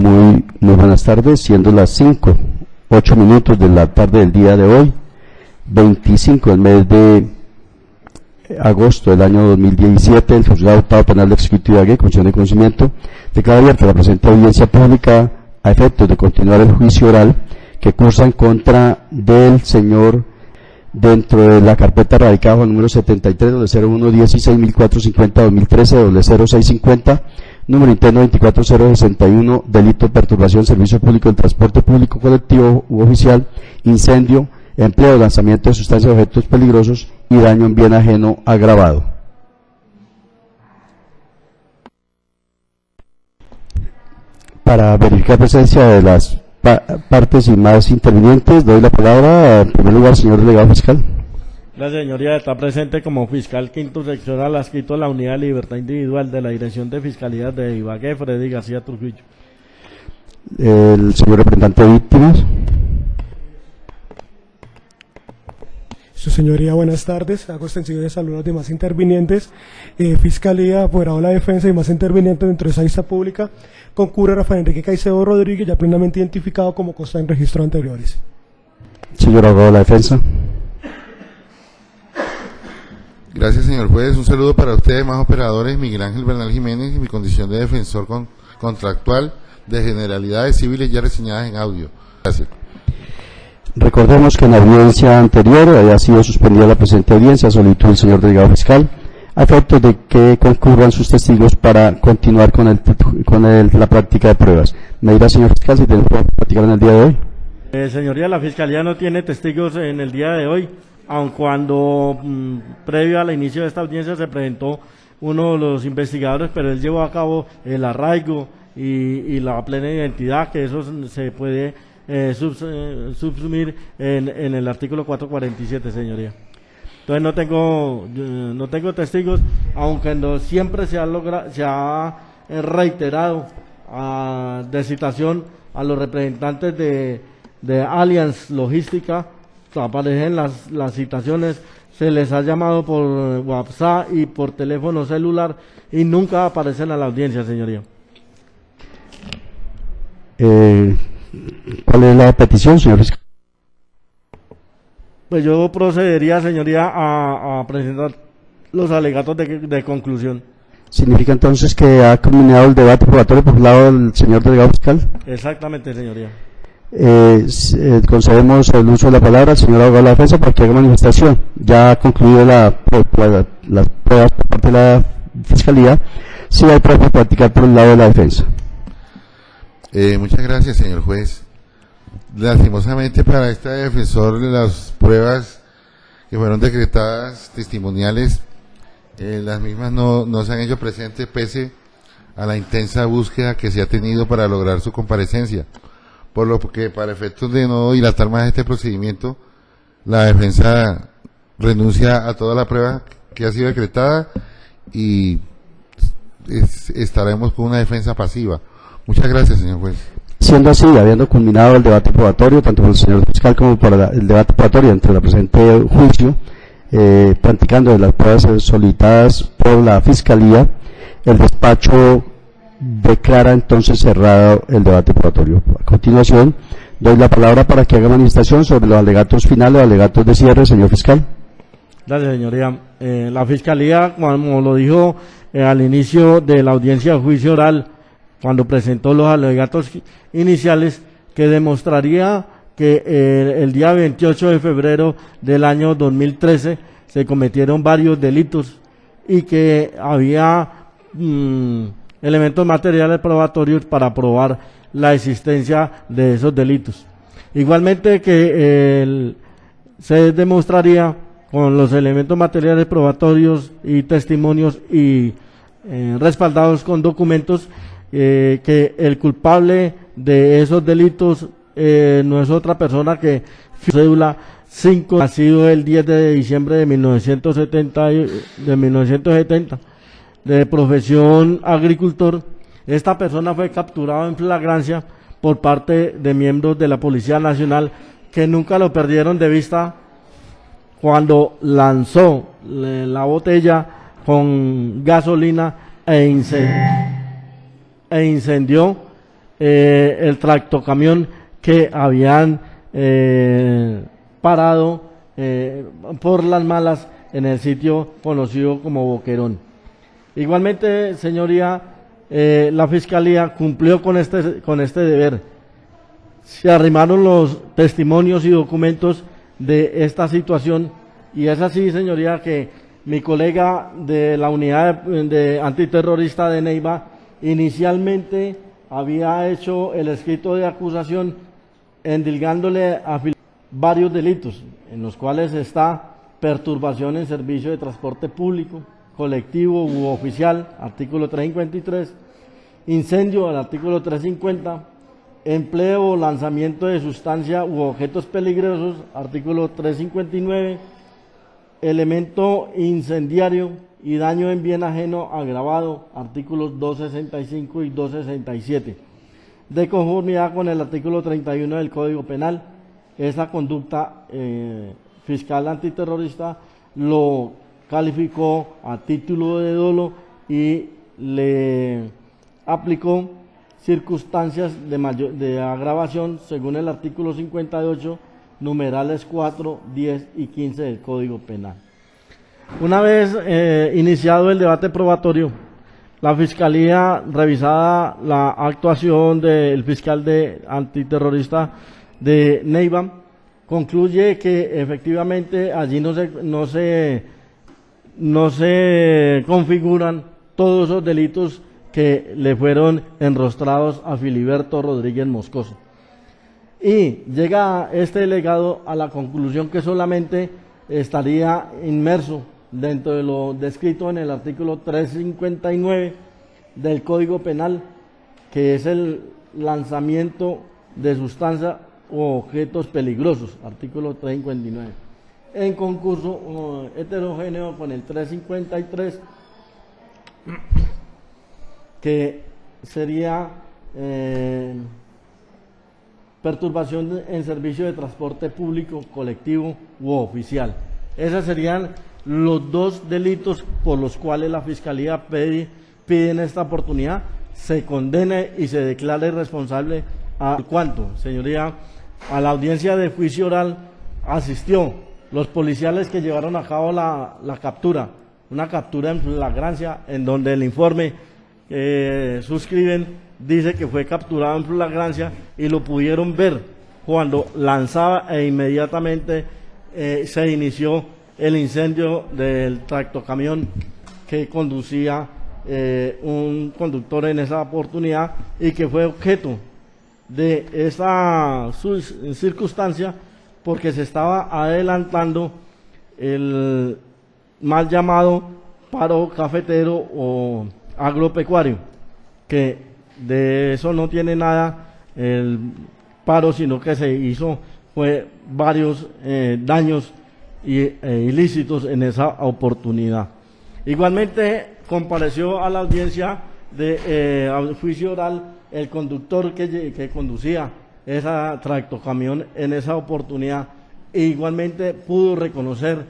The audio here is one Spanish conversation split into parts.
Muy buenas tardes, siendo las 5:08 de la tarde del día de hoy, 25 del mes de agosto del año 2017, el Juzgado Octavo Penal de Ejecutivo de Ibagué, Comisión de Conocimiento, declara abierta la presente audiencia pública a efectos de continuar el juicio oral que cursa en contra del señor dentro de la carpeta radicada bajo el número 73 01161450 0650 número interno 24061, delito de perturbación del servicio público del transporte público colectivo u oficial, incendio, empleo o lanzamiento de sustancias o objetos peligrosos y daño en bien ajeno agravado. Para verificar presencia de las partes y más intervinientes, doy la palabra en primer lugar al señor delegado fiscal. La señoría está presente como fiscal quinto seccional adscrito a la Unidad de Libertad Individual de la Dirección de Fiscalía de Ibagué, Freddy García Trujillo. El señor representante de víctimas. Su señoría, buenas tardes. Hago extensivo de salud a los demás intervinientes. Fiscalía, apoderado de la defensa y más intervinientes dentro de esa vista pública. Concurre Rafael Enrique Caicedo Rodríguez, ya plenamente identificado como consta en registros anteriores. Señor abogado de la defensa. Gracias, señor juez. Un saludo para ustedes, más operadores, Miguel Ángel Bernal Jiménez, y mi condición de defensor contractual de generalidades civiles ya reseñadas en audio. Gracias. Recordemos que en la audiencia anterior había sido suspendida la presente audiencia a solicitud del señor delegado fiscal, a efectos de que concurran sus testigos para continuar con la práctica de pruebas. Me dirá, señor fiscal, si tenemos que practicar en el día de hoy. Señoría, la Fiscalía no tiene testigos en el día de hoy, aun cuando previo al inicio de esta audiencia se presentó uno de los investigadores, pero él llevó a cabo el arraigo y la plena identidad, que eso se puede subsumir en el artículo 447, señoría. Entonces no tengo testigos, aunque siempre se ha reiterado de citación a los representantes de Allianz Logística. Aparecen las citaciones, se les ha llamado por WhatsApp y por teléfono celular y nunca aparecen a la audiencia, señoría. ¿Cuál es la petición, señor fiscal? Pues yo procedería, señoría, a presentar los alegatos de conclusión. ¿Significa entonces que ha culminado el debate probatorio por el lado del señor delegado fiscal? Exactamente, señoría. Concedemos el uso de la palabra al señor abogado de la defensa para que haga manifestación. Ya ha concluido las pruebas por parte de la fiscalía. Sí hay pruebas para practicar por el lado de la defensa. Muchas gracias, señor juez. Lastimosamente para este defensor, las pruebas que fueron decretadas testimoniales, las mismas no se han hecho presentes pese a la intensa búsqueda que se ha tenido para lograr su comparecencia. Por lo que, para efectos de no dilatar más este procedimiento, la defensa renuncia a toda la prueba que ha sido decretada y estaremos con una defensa pasiva. Muchas gracias, señor juez. Siendo así, habiendo culminado el debate probatorio, tanto por el señor fiscal como por el debate probatorio entre la presente juicio, practicando de las pruebas solicitadas por la fiscalía, el despacho declara entonces cerrado el debate probatorio. A continuación, doy la palabra para que haga manifestación sobre los alegatos finales o alegatos de cierre, señor fiscal. Gracias, señoría. La Fiscalía, como lo dijo al inicio de la audiencia de juicio oral, cuando presentó los alegatos iniciales, que demostraría que el día 28 de febrero del año 2013 se cometieron varios delitos y que había elementos materiales probatorios para probar la existencia de esos delitos. Igualmente que se demostraría con los elementos materiales probatorios y testimonios y respaldados con documentos que el culpable de esos delitos no es otra persona que cédula 5, nacido el 10 de diciembre de 1970, de profesión agricultor. Esta persona fue capturada en flagrancia por parte de miembros de la Policía Nacional, que nunca lo perdieron de vista cuando lanzó la botella con gasolina e incendió el tractocamión que habían parado por las malas en el sitio conocido como Boquerón. Igualmente, señoría, la Fiscalía cumplió con este deber. Se arrimaron los testimonios y documentos de esta situación, y es así, señoría, que mi colega de la unidad de antiterrorista de Neiva inicialmente había hecho el escrito de acusación endilgándole a varios delitos, en los cuales está perturbación en servicio de transporte público, colectivo u oficial, artículo 353, incendio, al artículo 350, empleo o lanzamiento de sustancia u objetos peligrosos, artículo 359, elemento incendiario y daño en bien ajeno agravado, artículos 265 y 267. De conformidad con el artículo 31 del Código Penal, esa conducta fiscal antiterrorista lo calificó a título de dolo y le aplicó circunstancias de agravación según el artículo 58, numerales 4, 10 y 15 del Código Penal. Una vez iniciado el debate probatorio, la Fiscalía, revisada la actuación del fiscal antiterrorista de Neiva, concluye que efectivamente allí no se configuran todos esos delitos que le fueron enrostrados a Filiberto Rodríguez Moscoso. Y llega este delegado a la conclusión que solamente estaría inmerso dentro de lo descrito en el artículo 359 del Código Penal, que es el lanzamiento de sustancias o objetos peligrosos, artículo 359, en concurso heterogéneo con el 353, que sería perturbación en servicio de transporte público, colectivo u oficial. Esos serían los dos delitos por los cuales la Fiscalía pide en esta oportunidad se condene y se declare responsable. ¿A cuánto, señoría? A la audiencia de juicio oral asistió los policiales que llevaron a cabo la captura, una captura en flagrancia, en donde el informe suscriben dice que fue capturado en flagrancia y lo pudieron ver cuando lanzaba e inmediatamente se inició el incendio del tractocamión que conducía un conductor en esa oportunidad y que fue objeto de esa circunstancia porque se estaba adelantando el mal llamado paro cafetero o agropecuario, que de eso no tiene nada el paro, sino que se hizo fue varios daños ilícitos en esa oportunidad. Igualmente compareció a la audiencia de juicio oral el conductor que conducía esa tractocamión en esa oportunidad, e igualmente pudo reconocer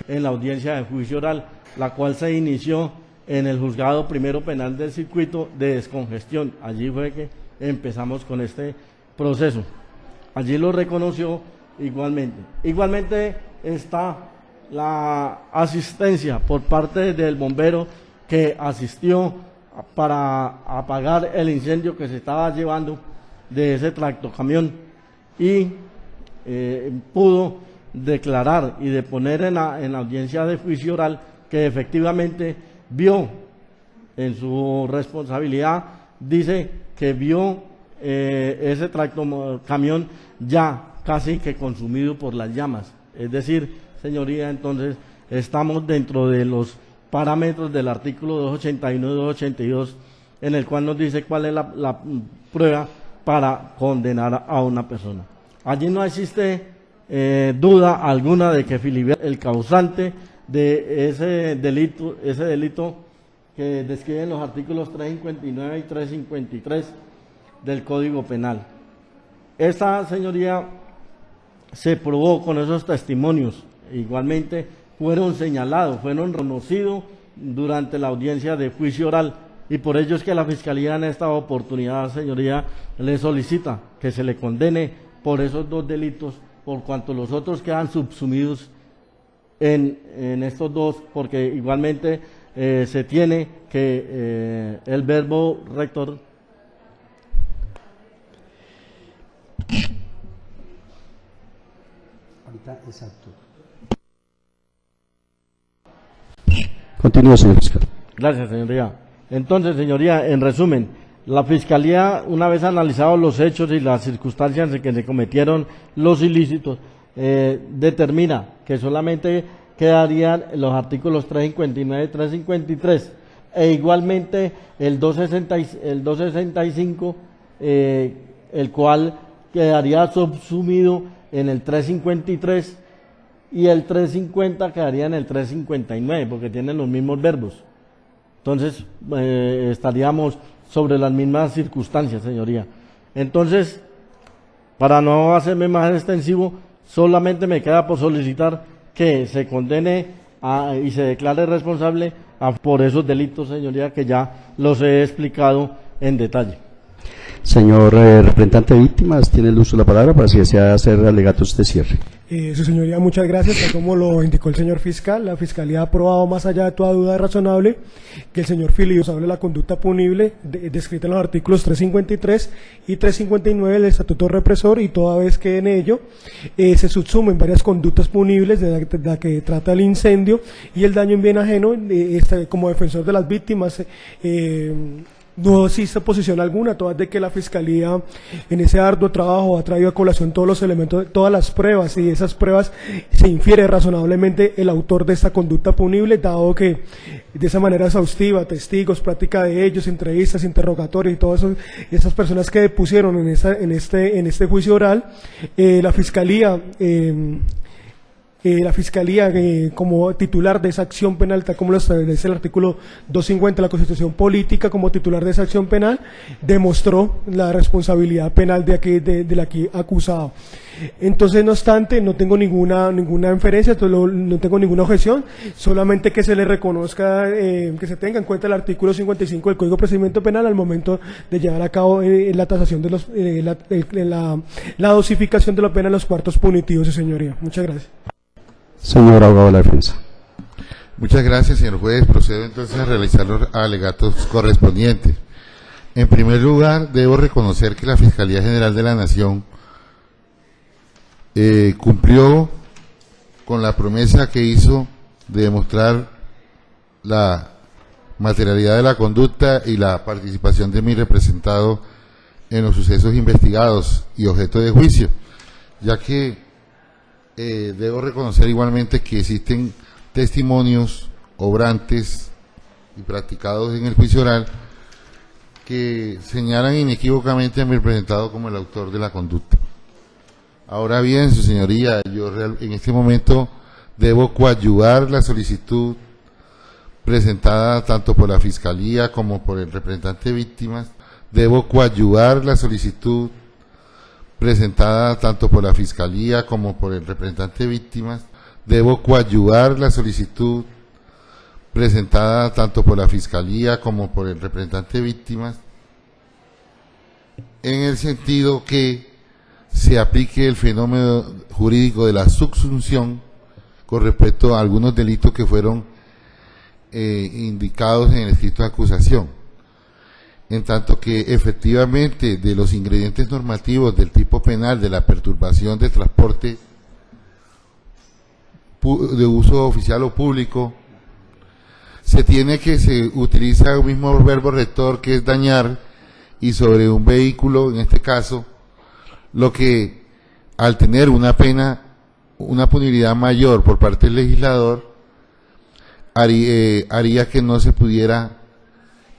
en la audiencia de juicio oral, la cual se inició en el juzgado primero penal del circuito de descongestión. Allí fue que empezamos con este proceso. Allí lo reconoció igualmente. Igualmente está la asistencia por parte del bombero que asistió para apagar el incendio que se estaba llevando de ese tractocamión y pudo declarar y deponer en la audiencia de juicio oral que efectivamente vio en su responsabilidad, dice que vio ese tractocamión ya casi que consumido por las llamas. Es decir, señoría, entonces estamos dentro de los parámetros del artículo 281 y 282, en el cual nos dice cuál es la prueba para condenar a una persona. Allí no existe duda alguna de que Filiberto, el causante de ese delito que describen los artículos 359 y 353 del Código Penal. Esta, señoría, se probó con esos testimonios. Igualmente fueron señalados, fueron reconocidos durante la audiencia de juicio oral Y por ello es que la Fiscalía en esta oportunidad, señoría, le solicita que se le condene por esos dos delitos, por cuanto los otros quedan subsumidos en estos dos, porque igualmente se tiene que el verbo rector exacto. Continúe, señor fiscal. Gracias, señoría. Entonces, señoría, en resumen, la Fiscalía, una vez analizados los hechos y las circunstancias en que se cometieron los ilícitos, determina que solamente quedarían los artículos 359 y 353, e igualmente el 265, el cual quedaría subsumido en el 353, y el 350 quedaría en el 359, porque tienen los mismos verbos. Entonces, estaríamos sobre las mismas circunstancias, señoría. Entonces, para no hacerme más extensivo, solamente me queda por solicitar que se condene y se declare responsable por esos delitos, señoría, que ya los he explicado en detalle. Señor representante de víctimas, tiene el uso de la palabra para si desea hacer alegatos de cierre. Su señoría, muchas gracias. Tal como lo indicó el señor fiscal, la Fiscalía ha aprobado, más allá de toda duda razonable, que el señor Filio hable de la conducta punible descrita en los artículos 353 y 359 del Estatuto Represor, y toda vez que en ello se subsumen varias conductas punibles, de la que trata el incendio y el daño en bien ajeno, como defensor de las víctimas, no existe posición alguna, todas de que la Fiscalía en ese arduo trabajo ha traído a colación todos los elementos, todas las pruebas, y de esas pruebas se infiere razonablemente el autor de esta conducta punible, dado que de esa manera exhaustiva, testigos, práctica de ellos, entrevistas, interrogatorios y todas esas personas que depusieron en este juicio oral, la Fiscalía como titular de esa acción penal, tal como lo establece el artículo 250 de la Constitución Política, como titular de esa acción penal, demostró la responsabilidad penal del aquí acusado. Entonces, no obstante, no tengo ninguna inferencia, no tengo ninguna objeción, solamente que se le reconozca, que se tenga en cuenta el artículo 55 del Código de Procedimiento Penal al momento de llevar a cabo la tasación de la dosificación de la pena en los cuartos punitivos, señoría. Muchas gracias. Señor abogado de la defensa. Muchas gracias, señor juez. Procedo entonces a realizar los alegatos correspondientes. En primer lugar, debo reconocer que la Fiscalía General de la Nación cumplió con la promesa que hizo de demostrar la materialidad de la conducta y la participación de mi representado en los sucesos investigados y objeto de juicio, ya que debo reconocer igualmente que existen testimonios obrantes y practicados en el juicio oral que señalan inequívocamente a mi representado como el autor de la conducta. Ahora bien, su señoría, yo en este momento debo coadyuvar la solicitud presentada tanto por la Fiscalía como por el representante de víctimas. Debo coadyuvar la solicitud presentada tanto por la Fiscalía como por el representante de víctimas. Debo coadyuvar la solicitud presentada tanto por la Fiscalía como por el representante de víctimas, en el sentido que se aplique el fenómeno jurídico de la subsunción con respecto a algunos delitos que fueron indicados en el escrito de acusación, en tanto que efectivamente de los ingredientes normativos del tipo penal de la perturbación de transporte de uso oficial o público, se utiliza el mismo verbo rector, que es dañar, y sobre un vehículo, en este caso, lo que al tener una punibilidad mayor por parte del legislador, haría que no se pudiera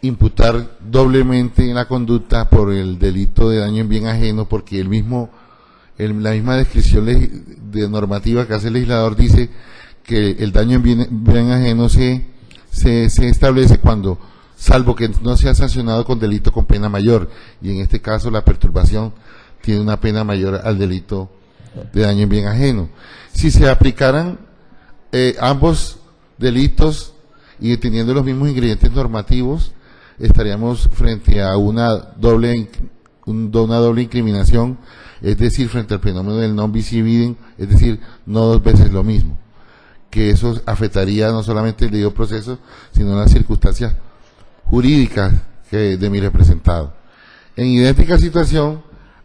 imputar doblemente en la conducta por el delito de daño en bien ajeno, porque la misma descripción de normativa que hace el legislador dice que el daño en bien ajeno se establece cuando, salvo que no sea sancionado con delito con pena mayor, y en este caso la perturbación tiene una pena mayor al delito de daño en bien ajeno. Si se aplicaran ambos delitos y teniendo los mismos ingredientes normativos, estaríamos frente a una doble incriminación, es decir, frente al fenómeno del non bis in idem, es decir, no dos veces lo mismo, que eso afectaría no solamente el debido proceso, sino las circunstancias jurídicas de mi representado. En idéntica situación,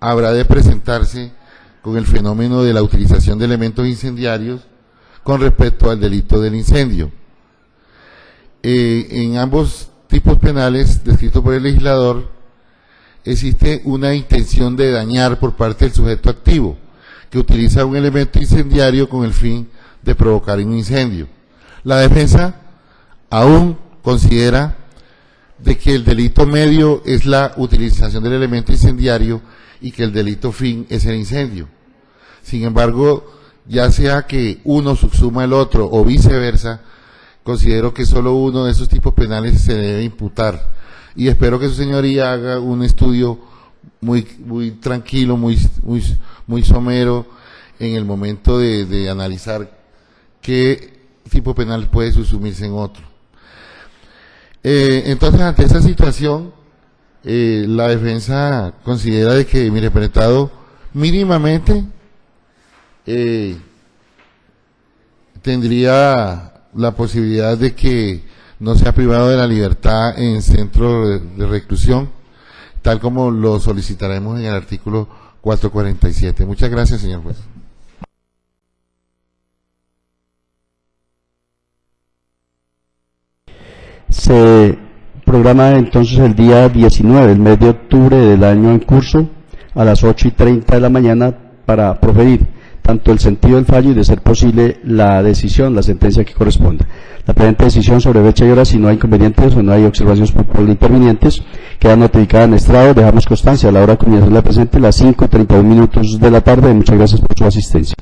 habrá de presentarse con el fenómeno de la utilización de elementos incendiarios con respecto al delito del incendio. En ambos tipos penales descritos por el legislador, existe una intención de dañar por parte del sujeto activo, que utiliza un elemento incendiario con el fin de provocar un incendio. La defensa aún considera de que el delito medio es la utilización del elemento incendiario y que el delito fin es el incendio. Sin embargo, ya sea que uno subsuma el otro o viceversa, considero que solo uno de esos tipos penales se debe imputar. Y espero que su señoría haga un estudio muy tranquilo, muy somero en el momento de analizar qué tipo penal puede subsumirse en otro. Entonces, ante esa situación, la defensa considera de que mi representado mínimamente tendría la posibilidad de que no sea privado de la libertad en centro de reclusión, tal como lo solicitaremos en el artículo 447. Muchas gracias, señor juez. Se programa entonces el día 19, el mes de octubre del año en curso, a las 8:30 de la mañana, para proferir tanto el sentido del fallo y, de ser posible, la decisión, la sentencia que corresponda. La presente decisión sobre fecha y hora, si no hay inconvenientes o no hay observaciones por intervinientes, queda notificada en estrado. Dejamos constancia. A la hora comienza la presente, las 5:31 de la tarde. Muchas gracias por su asistencia.